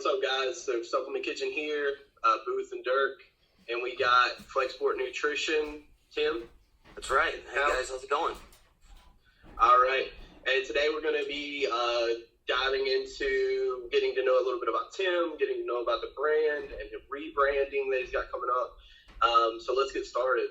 What's up, guys? So Supplement Kitchen here, Booth and Dirk, and we got Flexx Sport Nutrition, Tim. That's right. Hey guys, how's it going? All right. And today we're going to be diving into getting to know a little bit about Tim, getting to know about the brand and the rebranding that he's got coming up. So let's get started.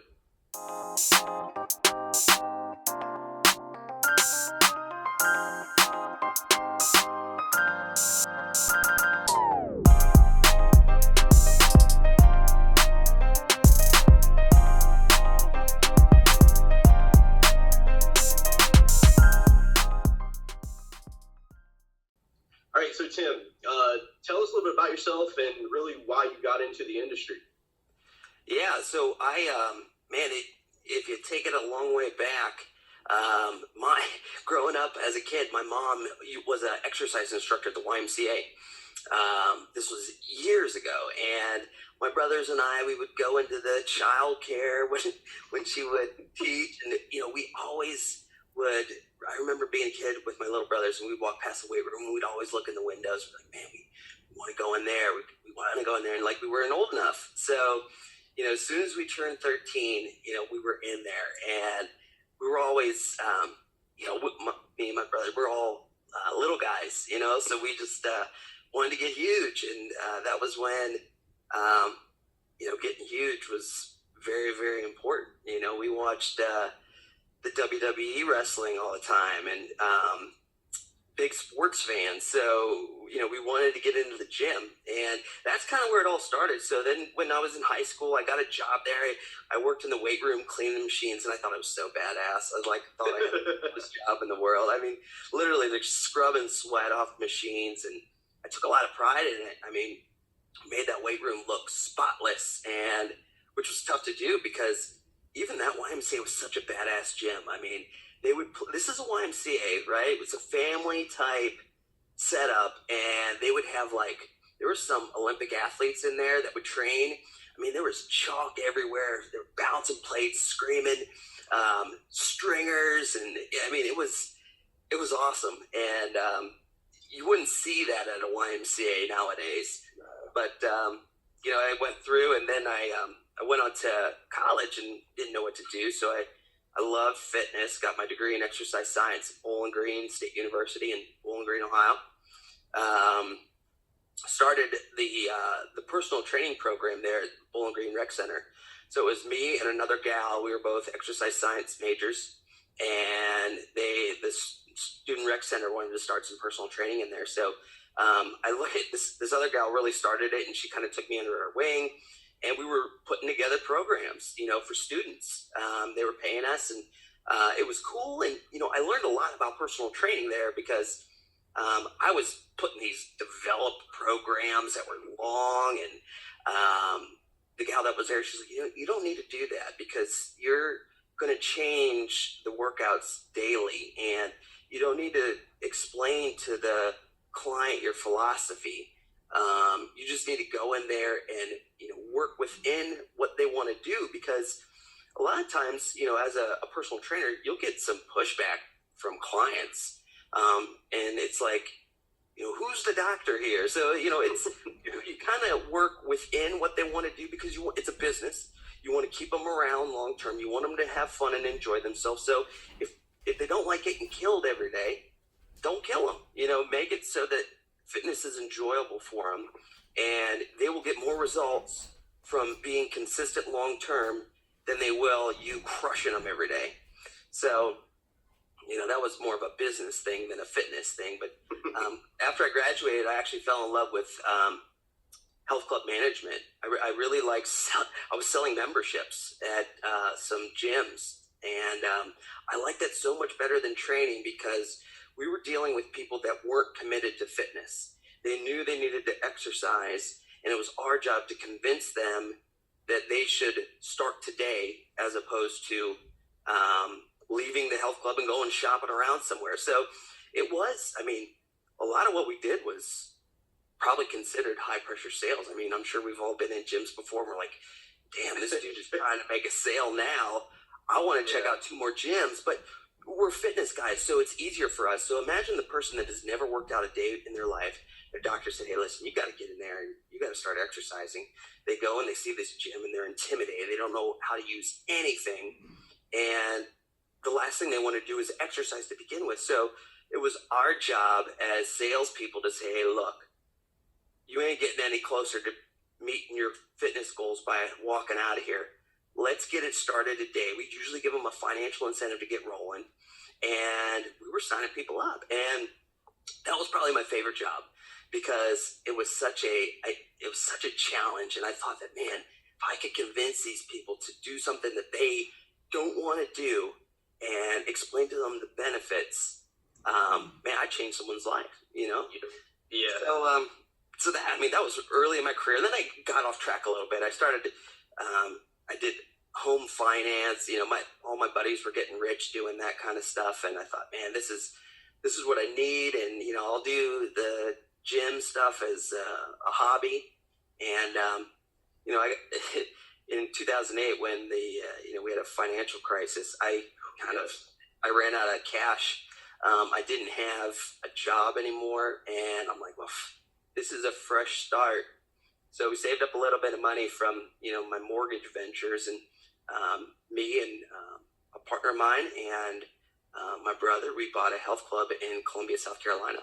All right, so Tim, tell us a little bit about yourself and really why you got into the industry. Yeah, so if you take it a long way back, growing up as a kid, my mom was an exercise instructor at the YMCA. This was years ago, and my brothers and I, we would go into the child care when she would teach, and we always would. I remember being a kid with my little brothers, and we'd walk past the weight room, and we'd always look in the windows. We're like, man, we want to go in there. We want to go in there, and like we weren't old enough. So, as soon as we turned 13, we were in there, and we were always, me and my brother, we're all little guys, so we just wanted to get huge, and that was when, getting huge was very, very important. We watched the WWE wrestling all the time, and big sports fans. So, we wanted to get into the gym, and that's kind of where it all started. So then when I was in high school, I got a job there. I worked in the weight room cleaning machines, and I thought I was so badass. I thought I had the best job in the world. I mean, literally like scrubbing sweat off machines, and I took a lot of pride in it. I mean, made that weight room look spotless, and which was tough to do because even that YMCA was such a badass gym. I mean, this is a YMCA, right? It was a family type setup, and they would have there were some Olympic athletes in there that would train. I mean, there was chalk everywhere. They were bouncing plates, screaming, stringers, and I mean, it was awesome. And you wouldn't see that at a YMCA nowadays. But I went through, and then I went on to college and didn't know what to do. So I loved fitness, got my degree in exercise science at Bowling Green State University in Bowling Green, Ohio. Started the personal training program there at Bowling Green Rec Center. So it was me and another gal. We were both exercise science majors, and the student rec center wanted to start some personal training in there. So I looked at this other gal really started it, and she kind of took me under her wing. And we were putting together programs, for students. They were paying us, and it was cool. And, I learned a lot about personal training there because I was putting these developed programs that were long. And the gal that was there, she's like, you don't need to do that because you're going to change the workouts daily. And you don't need to explain to the client your philosophy. You just need to go in there and, work within what they want to do, because a lot of times, as a personal trainer, you'll get some pushback from clients. And it's like, who's the doctor here? So, it's, you kind of work within what they want to do because it's a business. You want to keep them around long term. You want them to have fun and enjoy themselves. So if they don't like getting killed every day, don't kill them, make it so that fitness is enjoyable for them, and they will get more results from being consistent long term than they will you crushing them every day. So, that was more of a business thing than a fitness thing. But after I graduated, I actually fell in love with health club management. I really liked. I was selling memberships at some gyms, and I liked that so much better than training because we were dealing with people that weren't committed to fitness. They knew they needed to exercise, and it was our job to convince them that they should start today as opposed to leaving the health club and going shopping around somewhere. So it was, a lot of what we did was probably considered high pressure sales. I'm sure we've all been in gyms before. And we're like, damn, this dude is trying to make a sale now. I want to check out 2 more gyms, but we're fitness guys, so it's easier for us. So imagine the person that has never worked out a day in their life, Their doctor said, hey, listen, you got to get in there and you got to start exercising. They go and they see this gym and they're intimidated. They don't know how to use anything. And the last thing they want to do is exercise to begin with. So it was our job as salespeople to say, hey, look, you ain't getting any closer to meeting your fitness goals by walking out of here. Let's get it started today. We usually give them a financial incentive to get rolling. And we were signing people up. And that was probably my favorite job because it was such a challenge. And I thought that, man, if I could convince these people to do something that they don't want to do and explain to them the benefits, man, I changed someone's life, you know? Yeah. So that, I mean, that was early in my career. And then I got off track a little bit. I started, I did home finance, you know, all my buddies were getting rich doing that kind of stuff. And I thought, man, this is what I need. And, you know, I'll do the gym stuff as a hobby. And, you know, in 2008, when we had a financial crisis, I ran out of cash. I didn't have a job anymore. And I'm like, well, this is a fresh start. So we saved up a little bit of money from, you know, my mortgage ventures, and me and a partner of mine and my brother, we bought a health club in Columbia, South Carolina.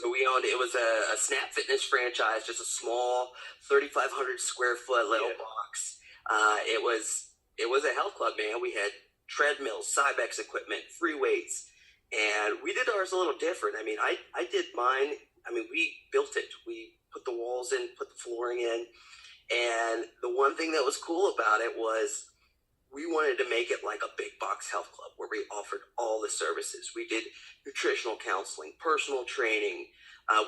So we owned, it was a Snap Fitness franchise, just a small 3,500 square foot little box. It was a health club, man. We had treadmills, Cybex equipment, free weights, and we did ours a little different. I mean, I did mine. I mean, we built it. We put the walls in, put the flooring in. And the one thing that was cool about it was we wanted to make it like a big box health club where we offered all the services. We did nutritional counseling, personal training.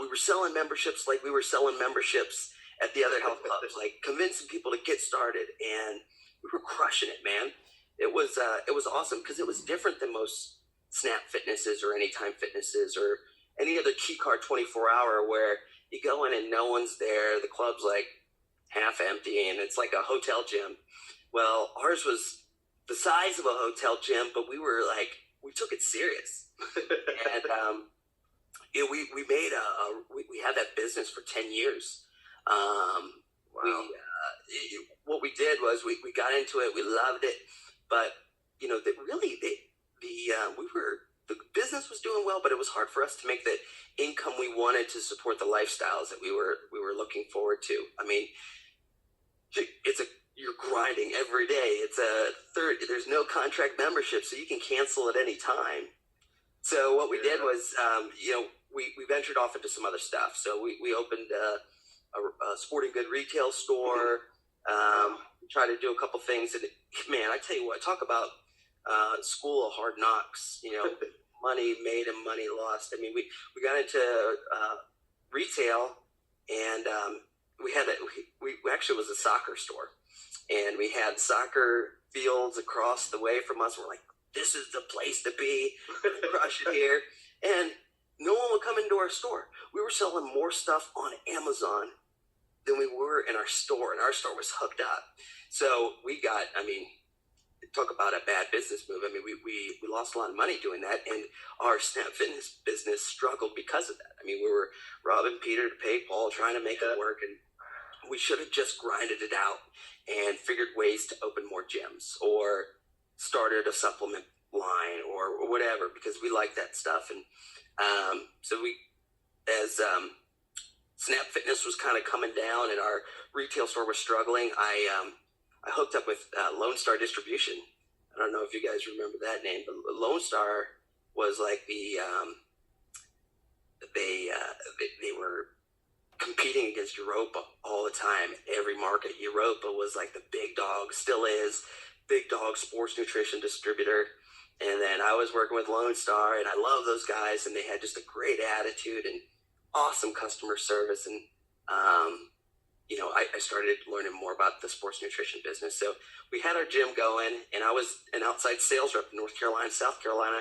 We were selling memberships like we were selling memberships at the other health clubs, like convincing people to get started. And we were crushing it, man. It was awesome because it was different than most Snap Fitnesses or Anytime Fitnesses or any other key card 24-hour where you go in and no one's there. The club's like half empty and it's like a hotel gym. Well, ours was the size of a hotel gym, but we took it serious. And we had that business for 10 years. Wow. What we did was we got into it. We loved it, but you know, the business was doing well, but it was hard for us to make the income we wanted to support the lifestyles that we were looking forward to. I mean, you're grinding every day. There's no contract membership, so you can cancel at any time. So what we did was, we ventured off into some other stuff. So we opened a sporting good retail store, tried to do a couple things. And man, I tell you what, talk about school of hard knocks, you know, money made and money lost. I mean, we got into retail, and we actually was a soccer store, and we had soccer fields across the way from us. We're like, this is the place to be, crush it here. And no one would come into our store. We were selling more stuff on Amazon than we were in our store, and our store was hooked up. So we got, I mean, talk about a bad business move. I mean, we lost a lot of money doing that, and our Snap Fitness business struggled because of that. I mean, we were robbing Peter to pay Paul, trying to make it work, and we should have just grinded it out and figured ways to open more gyms or started a supplement line or whatever, because we like that stuff. And so as Snap Fitness was kind of coming down and our retail store was struggling, I hooked up with Lone Star Distribution. I don't know if you guys remember that name, but Lone Star was like they were competing against Europa all the time. Every market, Europa was like the big dog, still is, big dog sports nutrition distributor. And then I was working with Lone Star, and I love those guys, and they had just a great attitude and awesome customer service. And I started learning more about the sports nutrition business. So we had our gym going, and I was an outside sales rep in North Carolina, South Carolina,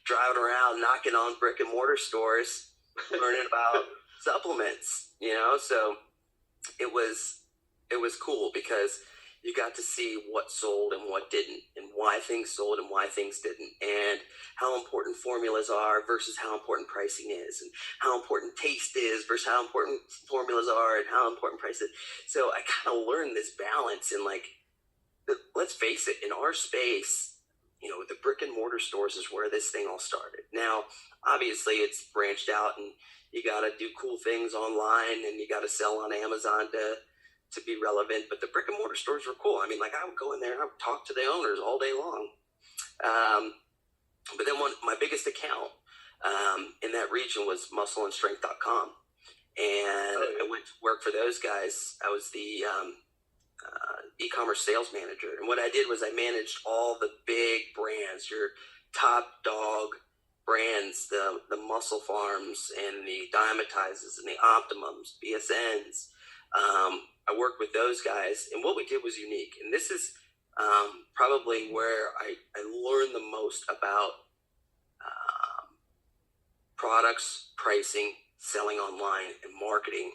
driving around, knocking on brick and mortar stores, learning about supplements, you know. So it was cool because you got to see what sold and what didn't, and why things sold and why things didn't, and how important formulas are versus how important pricing is, and how important taste is versus how important formulas are and how important price is. So I kind of learned this balance, and like, let's face it, in our space, you know, the brick and mortar stores is where this thing all started. Now, obviously it's branched out, and you got to do cool things online, and you got to sell on Amazon to be relevant. But the brick and mortar stores were cool. I mean, like, I would go in there and I would talk to the owners all day long. But then my biggest account in that region was muscleandstrength.com. And I went to work for those guys. I was the e-commerce sales manager. And what I did was I managed all the big brands, your top dog brands, the Muscle Farms and the Diamatizes and the Optimums, BSNs. I worked with those guys, and what we did was unique. And this is probably where I learned the most about products, pricing, selling online, and marketing.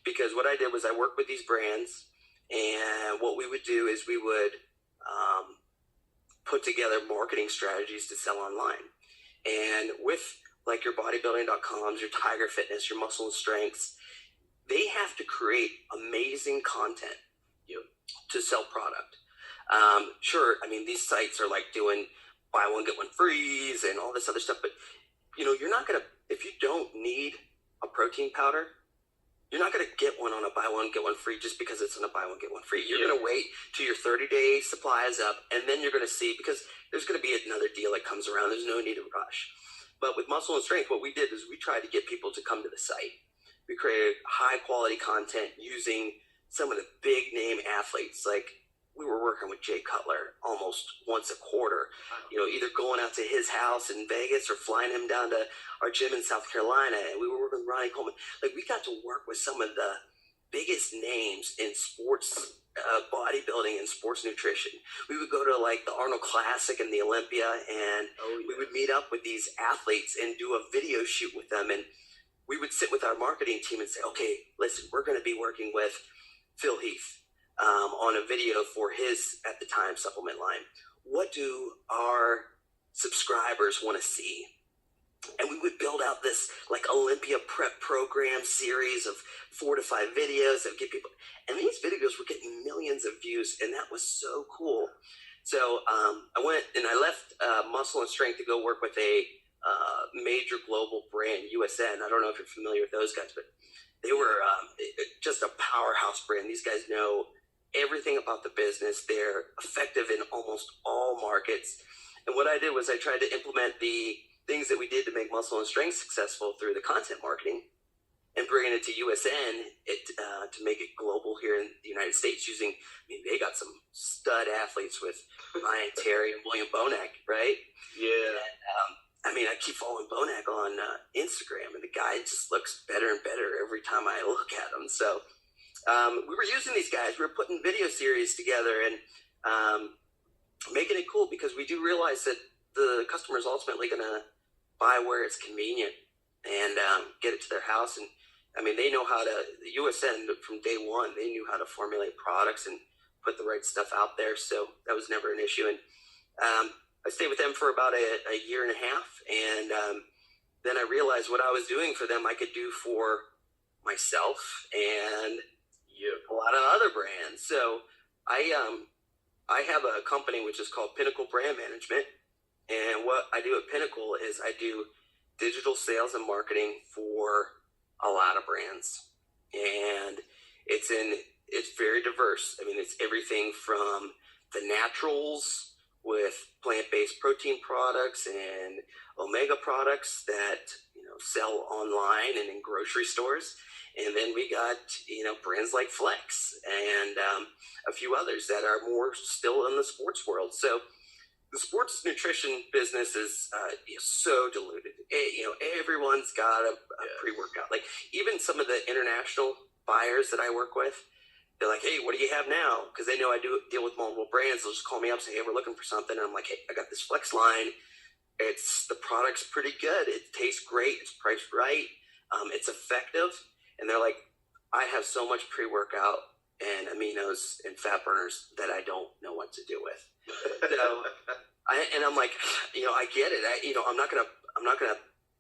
Because what I did was I worked with these brands, and what we would do is we would put together marketing strategies to sell online. And with like your bodybuilding.coms, your Tiger Fitness, your Muscle and Strengths, they have to create amazing content to sell product. Sure, I mean, these sites are like doing buy one, get one frees and all this other stuff, but you know, you're not going to, if you don't need a protein powder, you're not going to get one on a buy one, get one free just because it's on a buy one, get one free. You're going to wait till your 30-day supply is up, and then you're going to see, because there's going to be another deal that comes around. There's no need to rush. But with Muscle and Strength, what we did is we tried to get people to come to the site. We created high-quality content using some of the big-name athletes. Like, we were working with Jay Cutler almost once a quarter, you know, either going out to his house in Vegas or flying him down to our gym in South Carolina. And we were working with Ronnie Coleman. Like, we got to work with some of the biggest names in sports bodybuilding and sports nutrition. We would go to like the Arnold Classic and the Olympia, and we would meet up with these athletes and do a video shoot with them. And we would sit with our marketing team and say, okay, listen, we're going to be working with Phil Heath on a video for his, at the time, supplement line. What do our subscribers want to see? And we would build out this like Olympia prep program series of 4 to 5 videos that would get people, and these videos were getting millions of views, and that was so cool. So I went and I left Muscle and Strength to go work with a major global brand, USN. I don't know if you're familiar with those guys, but they were just a powerhouse brand. These guys know everything about the business. They're effective in almost all markets. And what I did was I tried to implement the things that we did to make Muscle and Strength successful through the content marketing and bringing it to USN to make it global here in the United States using, I mean, they got some stud athletes with Ryan Terry and William Bonac, right? Yeah. And, I mean, I keep following Bonac on Instagram, and the guy just looks better and better every time I look at him. So we were using these guys. We were putting video series together and making it cool, because we do realize that the customer is ultimately going to buy where it's convenient and get it to their house. And I mean, they know how to, the USN from day one, they knew how to formulate products and put the right stuff out there. So that was never an issue. And I stayed with them for about a year and a half. And then I realized what I was doing for them, I could do for myself and a lot of other brands. So I have a company which is called Pinnacle Brand Management. And what I do at Pinnacle is I do digital sales and marketing for a lot of brands. And it's very diverse. I mean, it's everything from the naturals with plant-based protein products and omega products that, you know, sell online and in grocery stores. And then we got, you know, brands like Flexx and a few others that are more still in the sports world. So the sports nutrition business is so diluted. You know, everyone's got a pre-workout. Like, even some of the international buyers that I work with, they're like, hey, what do you have now? Because they know I do deal with multiple brands. They'll just call me up and say, hey, we're looking for something. And I'm like, hey, I got this Flexx line. The product's pretty good. It tastes great. It's priced right. It's effective. And they're like, I have so much pre-workout and aminos and fat burners that I don't know what to do with. So I'm like, I get it. I'm not gonna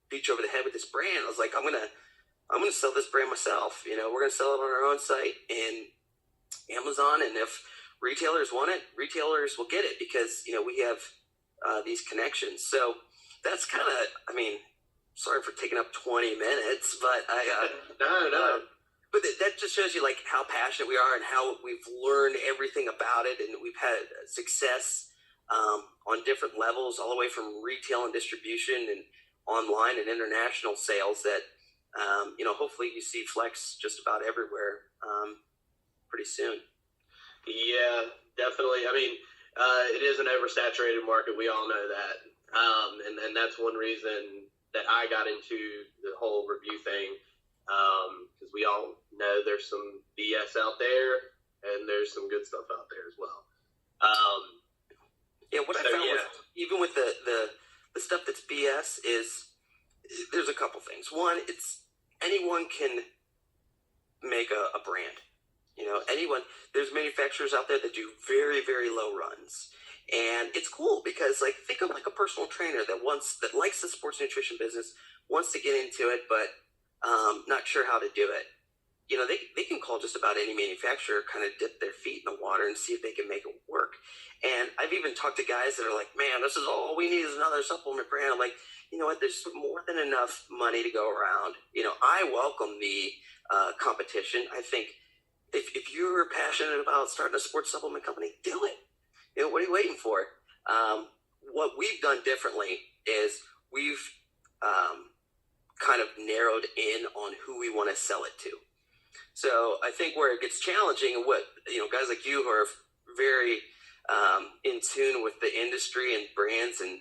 beat you over the head with this brand. I was like, I'm gonna sell this brand myself. We're gonna sell it on our own site and Amazon, and if retailers want it, retailers will get it because we have these connections. So that's kind of, sorry for taking up 20 minutes, but No. But that just shows you like how passionate we are and how we've learned everything about it, and we've had success on different levels, all the way from retail and distribution and online and international sales. That hopefully you see Flexx just about everywhere pretty soon. Yeah, definitely. It is an oversaturated market. We all know that, and that's one reason that I got into the whole review thing. Because we all know there's some BS out there and there's some good stuff out there as well. What I found even with the stuff that's BS is there's a couple things. One, it's anyone can make a brand. There's manufacturers out there that do very, very low runs. And it's cool because think of a personal trainer that likes the sports nutrition business, wants to get into it, but not sure how to do it. They can call just about any manufacturer, kind of dip their feet in the water and see if they can make it work. And I've even talked to guys that are like, man, this is all we need is another supplement brand. I'm like, you know what, there's more than enough money to go around. I welcome the competition. I think if you're passionate about starting a sports supplement company, do it. What are you waiting for? What we've done differently is we've kind of narrowed in on who we want to sell it to. So I think where it gets challenging, and what guys like you who are very in tune with the industry and brands and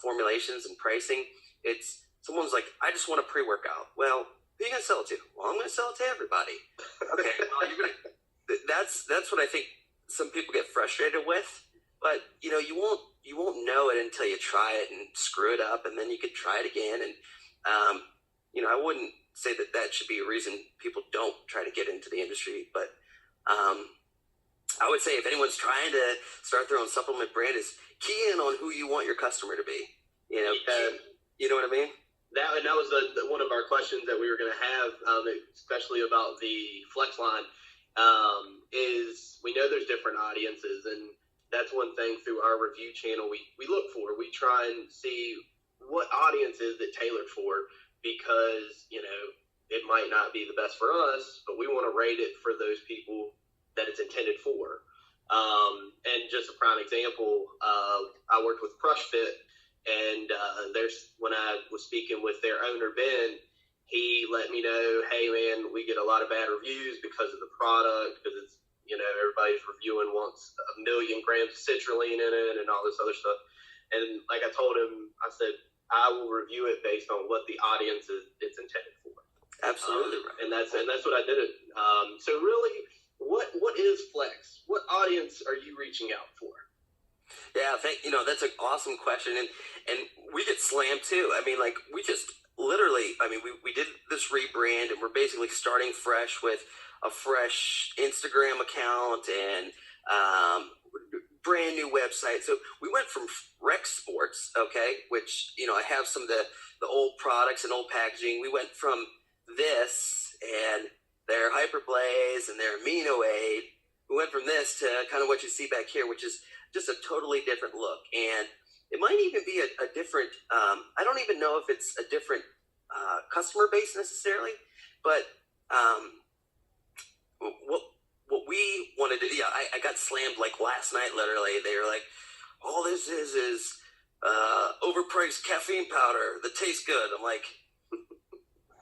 formulations and pricing, it's someone's like, I just want a pre-workout. Well, who are you gonna sell it to? Well, I'm gonna sell it to everybody. Okay, well, that's what I think some people get frustrated with. But you won't know it until you try it and screw it up, and then you could try it again. And I wouldn't say that should be a reason people don't try to get into the industry. But I would say if anyone's trying to start their own supplement brand, is key in on who you want your customer to be. You know what I mean? That was one of our questions that we were going to have, especially about the Flexx line, is we know there's different audiences, and that's one thing through our review channel we look for. We try and see what audience is it tailored for, because it might not be the best for us, but we want to rate it for those people that it's intended for. And just a prime example, I worked with Crush Fit, and when I was speaking with their owner Ben, he let me know, hey man, we get a lot of bad reviews because of the product, because it's everybody's reviewing wants 1 million grams of citrulline in it and all this other stuff. And like I told him, I said, I will review it based on what the audience it's intended for. Absolutely right. And that's what I did it. So really, what is Flexx? What audience are you reaching out for? Yeah, that's an awesome question, and we get slammed too. We just literally, we did this rebrand, and we're basically starting fresh with a fresh Instagram account and brand new website. So we went from Flexx Sports, okay, which I have some of the old products and old packaging. We went from this and their Hyperblaze and their Amino Aid. We went from this to kind of what you see back here, which is just a totally different look. And it might even be a different, I don't even know if it's a different customer base necessarily, but what we wanted to, I got slammed like last night, literally. They were like, all this is overpriced caffeine powder that tastes good. I'm like,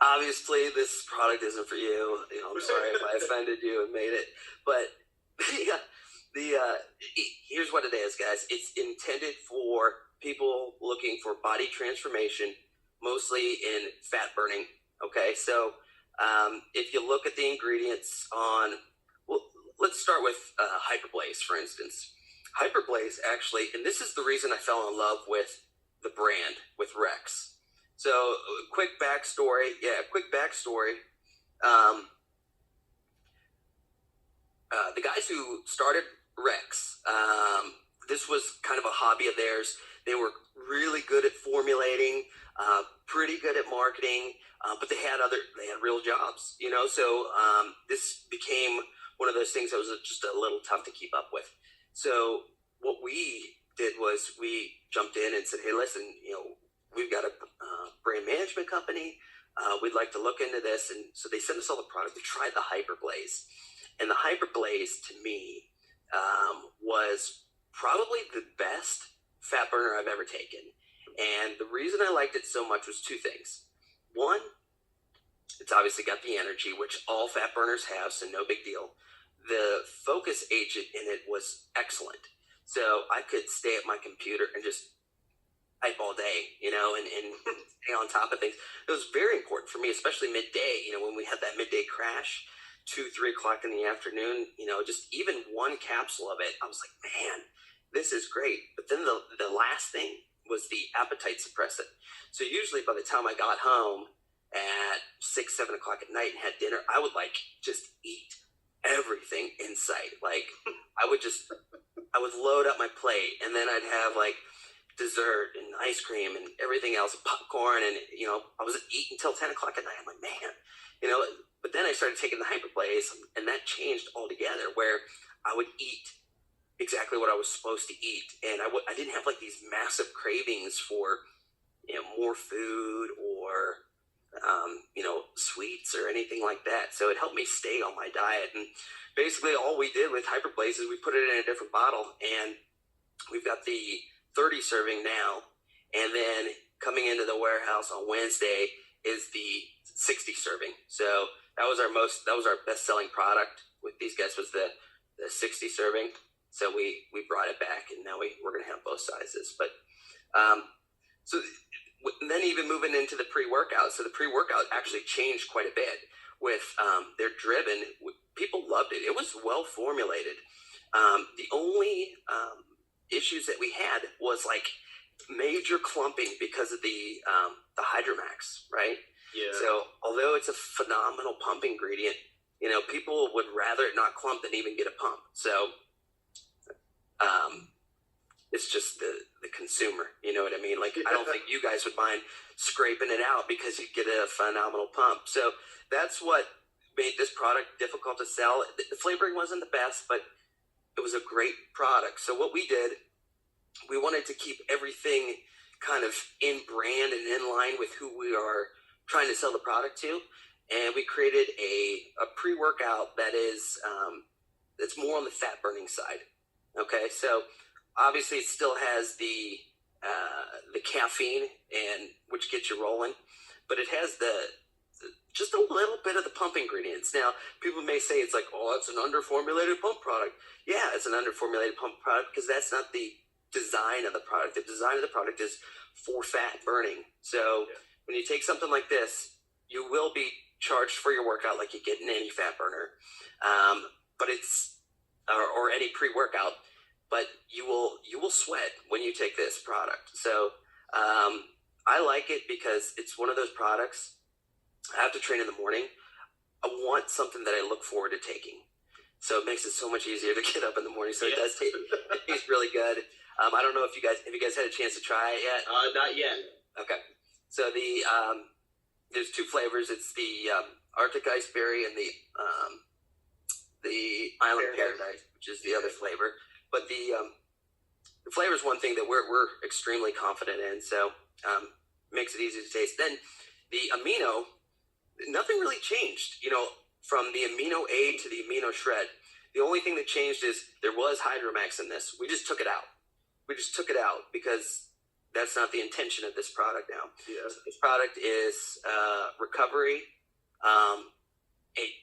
obviously this product isn't for you. I'm sorry if I offended you and made it, but here's what it is, guys. It's intended for people looking for body transformation, mostly in fat burning. Okay, so if you look at the ingredients on, well, let's start with Hyperblaze, for instance. Hyperblaze actually, and this is the reason I fell in love with the brand, with Rex. So quick backstory. who started Rex. This was kind of a hobby of theirs. They were really good at formulating, pretty good at marketing, but they had real jobs, you know. So this became one of those things that was just a little tough to keep up with. So what we did was we jumped in and said, hey, listen, you know, we've got a brand management company. We'd like to look into this. And so they sent us all the product. We tried the Hyperblaze. And the Hyperblaze, to me, was probably the best fat burner I've ever taken. And the reason I liked it so much was two things. One, it's obviously got the energy, which all fat burners have, so no big deal. The focus agent in it was excellent. So I could stay at my computer and just type all day, you know, and stay on top of things. It was very important for me, especially midday, you know, when we had that midday crash, 2-3 o'clock in the afternoon, you know, just even one capsule of it, I was like, man, this is great. But then the last thing was the appetite suppressant. So usually by the time I got home at 6-7 o'clock at night and had dinner, I would like just eat everything in sight. Like I would load up my plate, and then I'd have like dessert and ice cream and everything else, popcorn, and you know, I was eating until 10 o'clock at night. I'm like, man, you know. But then I started taking the Hyperblaze, and that changed altogether, where I would eat exactly what I was supposed to eat, and I didn't have like these massive cravings for, you know, more food or you know, sweets or anything like that. So it helped me stay on my diet. And basically all we did with Hyperblaze is we put it in a different bottle, and we've got the 30 serving now. And then coming into the warehouse on Wednesday is the 60 serving. So that was our best selling product with these guys, was the 60 serving. So we brought it back, and now we're going to have both sizes. But so then even moving into the pre-workout. So the pre-workout actually changed quite a bit with their Driven. People loved it. It was well formulated. The only issues that we had was like major clumping because of the Hydromax, right? Yeah. So although it's a phenomenal pump ingredient, you know, people would rather it not clump than even get a pump. So it's just the consumer, you know what I mean? Like, I don't think you guys would mind scraping it out because you get a phenomenal pump. So that's what made this product difficult to sell. The flavoring wasn't the best, but it was a great product. So what we did, we wanted to keep everything kind of in brand and in line with who we are trying to sell the product to. And we created a pre-workout that is, that's more on the fat burning side. Okay. So obviously it still has the caffeine, and which gets you rolling, but it has just a little bit of the pump ingredients. Now, people may say it's like, oh, it's an underformulated pump product. Yeah, it's an underformulated pump product because that's not the design of the product. The design of the product is for fat burning. So when you take something like this, you will be charged for your workout like you get in any fat burner, but it's or any pre-workout. But you will sweat when you take this product. So I like it because it's one of those products. I have to train in the morning. I want something that I look forward to taking. So it makes it so much easier to get up in the morning. So it does taste, it tastes really good. I don't know if you guys had a chance to try it yet. Not yet. Okay. So there's two flavors. It's the Arctic Ice Berry and the Island Paradise, which is the other flavor. But the flavor is one thing that we're extremely confident in, so makes it easy to taste. Then the amino, nothing really changed, you know, from the amino A to the amino shred. The only thing that changed is there was Hydromax in this. We just took it out. Because that's not the intention of this product now. Yeah. So this product is recovery.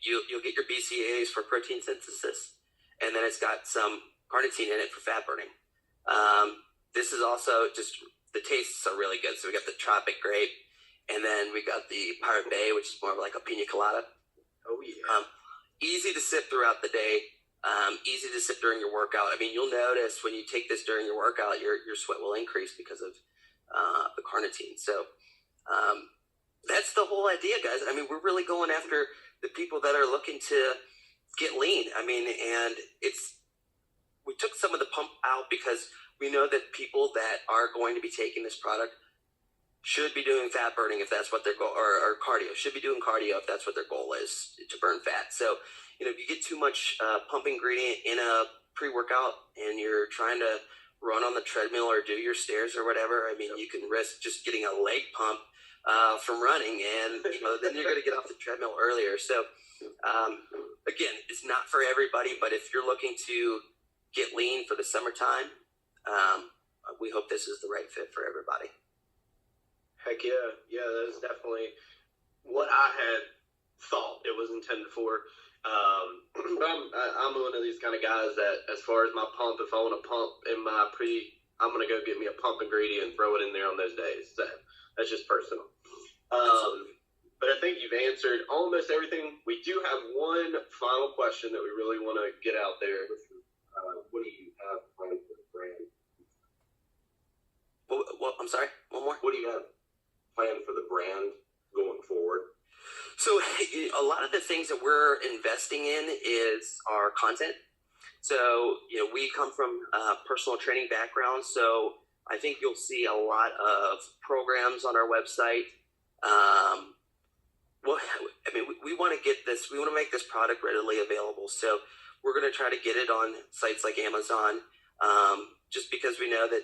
You'll get your BCAAs for protein synthesis, and then it's got some carnitine in it for fat burning. This is also just, the tastes are really good. So we got the tropic grape, and then we got the Pirate Bay, which is more like a pina colada. Oh yeah. Easy to sip throughout the day. Easy to sip during your workout. I mean, you'll notice when you take this during your workout, your sweat will increase because of the carnitine. So that's the whole idea, guys. I mean, we're really going after the people that are looking to get lean. I mean, and we took some of the pump out because we know that people that are going to be taking this product should be doing fat burning if that's what their goal, or cardio, should be doing cardio if that's what their goal is, to burn fat. So, if you get too much pump ingredient in a pre-workout and you're trying to run on the treadmill or do your stairs or whatever, I mean, you can risk just getting a leg pump from running, and then you're going to get off the treadmill earlier. So again, it's not for everybody, but if you're looking to get lean for the summertime, we hope this is the right fit for everybody. Heck yeah, that is definitely what I had thought it was intended for. But I'm one of these kind of guys that, as far as my pump, if I want to pump in my I'm going to go get me a pump ingredient and throw it in there on those days. So that's just personal. But I think you've answered almost everything. We do have one final question that we really want to get out there. What do you have planned for the brand? Well, I'm sorry, one more. What do you have planned for the brand going forward? So a lot of the things that we're investing in is our content. So, we come from personal training backgrounds, so I think you'll see a lot of programs on our website. We want to we want to make this product readily available. So we're going to try to get it on sites like Amazon, just because we know that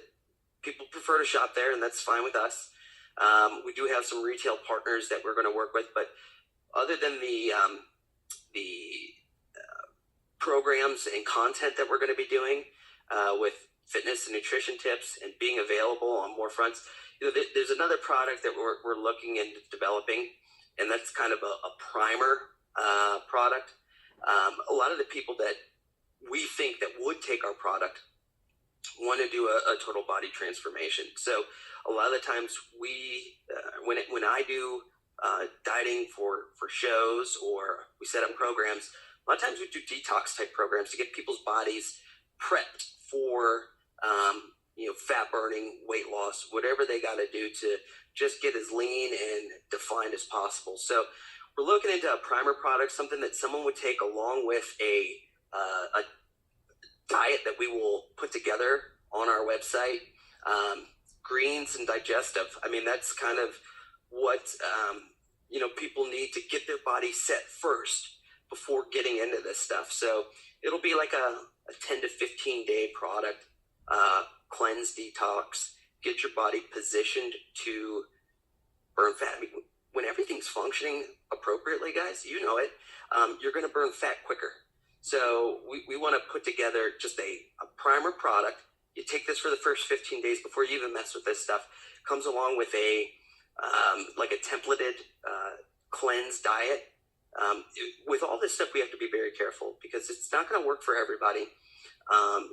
people prefer to shop there, and that's fine with us. We do have some retail partners that we're going to work with, but other than the programs and content that we're going to be doing with fitness and nutrition tips and being available on more fronts, there's another product that we're looking into developing, and that's kind of a primer product. A lot of the people that we think that would take our product want to do a total body transformation. So a lot of the times when I do dieting for shows, or we set up programs, a lot of times we do detox type programs to get people's bodies prepped for fat burning, weight loss, whatever they got to do to just get as lean and defined as possible. So we're looking into a primer product, something that someone would take along with a diet that we will put together on our website. Greens and digestive. I mean, that's kind of what people need to get their body set first before getting into this stuff. So it'll be like a 10 to 15 day product, cleanse, detox, get your body positioned to burn fat. I mean, when everything's functioning appropriately, guys, it, you're going to burn fat quicker. So we want to put together just a primer product. You take this for the first 15 days before you even mess with this stuff. It comes along with a templated cleanse diet. With all this stuff, we have to be very careful because it's not going to work for everybody.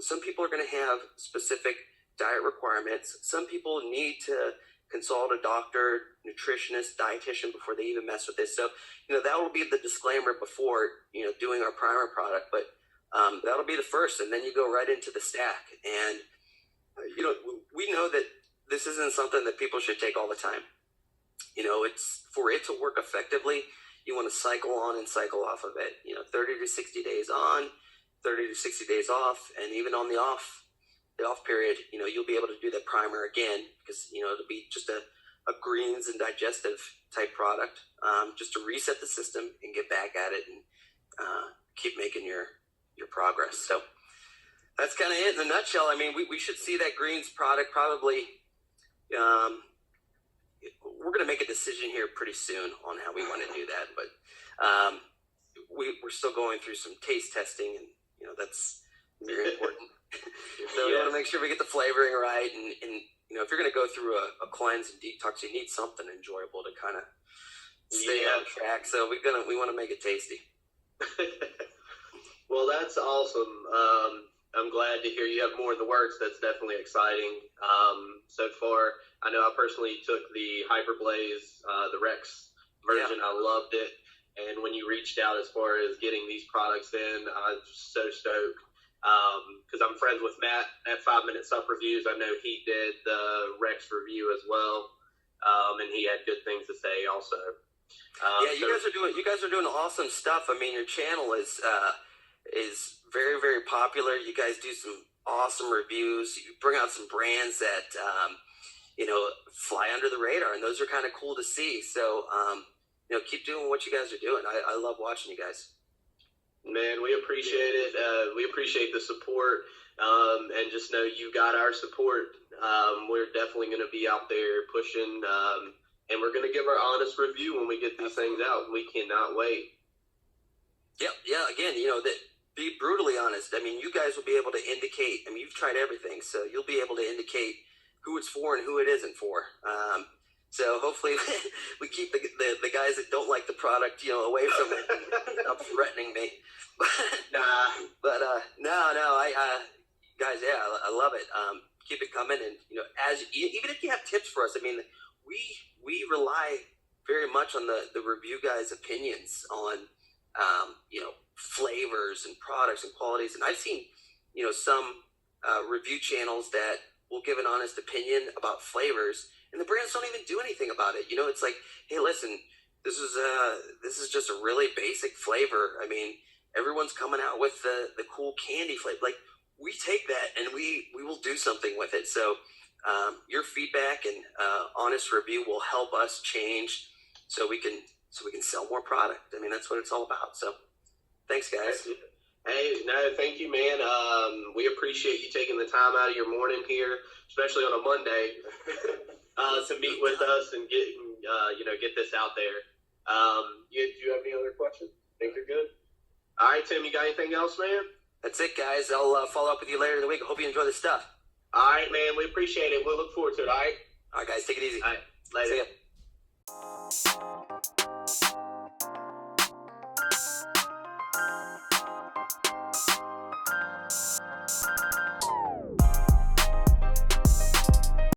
Some people are going to have specific diet requirements. Some people need to consult a doctor, nutritionist, dietitian before they even mess with this. So, that will be the disclaimer before, doing our primer product, but that'll be the first, and then you go right into the stack. And, we know that this isn't something that people should take all the time. It's for it to work effectively, you want to cycle on and cycle off of it, 30 to 60 days on, 30 to 60 days off. And even on the off period, you'll be able to do that primer again, because, it'll be just a greens and digestive type product, just to reset the system and get back at it and keep making your progress. So that's kind of it in a nutshell. I mean, we should see that greens product probably, we're going to make a decision here pretty soon on how we want to do that, but we're still going through some taste testing, and that's very important. So we want to make sure we get the flavoring right, and if you're going to go through a cleanse and detox, you need something enjoyable to kind of stay on track. So we want to make it tasty. Well, that's awesome. I'm glad to hear you have more in the works. That's definitely exciting. So far, I know I personally took the Hyperblaze, the Rex version. Yeah. I loved it. And when you reached out as far as getting these products in, I was so stoked. Because I'm friends with Matt at 5 Minute Sup Reviews. I know he did the Rex review as well. And he had good things to say also. You guys are doing awesome stuff. I mean, your channel is is very, very popular. You guys do some awesome reviews. You bring out some brands that fly under the radar, and those are kind of cool to see. So keep doing what you guys are doing. I love watching you guys. Man, we appreciate it. We appreciate the support, and just know you got our support. We're definitely going to be out there pushing, and we're going to give our honest review when we get these things out. We cannot wait. Yeah. Again, that be brutally honest. I mean, you guys will be able to indicate. I mean, you've tried everything, so you'll be able to indicate who it's for and who it isn't for. So hopefully we keep the guys that don't like the product, away from it. Stop threatening me. But no, guys, yeah, I love it. Keep it coming, and even if you have tips for us, I mean, we rely very much on the review guys' opinions on flavors and products and qualities. And I've seen some review channels that will give an honest opinion about flavors, and the brands don't even do anything about it. It's like, hey, listen, this is just a really basic flavor. I mean, everyone's coming out with the cool candy flavor. Like, we take that and we will do something with it. So your feedback and honest review will help us change so we can sell more product. I mean, that's what it's all about. So thanks, guys. Hey, no, thank you, man. We appreciate you taking the time out of your morning here, especially on a Monday, to meet with us and get this out there. Do you have any other questions? Think you're good? All right, Tim, you got anything else, man? That's it, guys. I'll follow up with you later in the week. I hope you enjoy the stuff. All right, man. We appreciate it. We'll look forward to it, all right? All right, guys. Take it easy. All right. Later. See ya.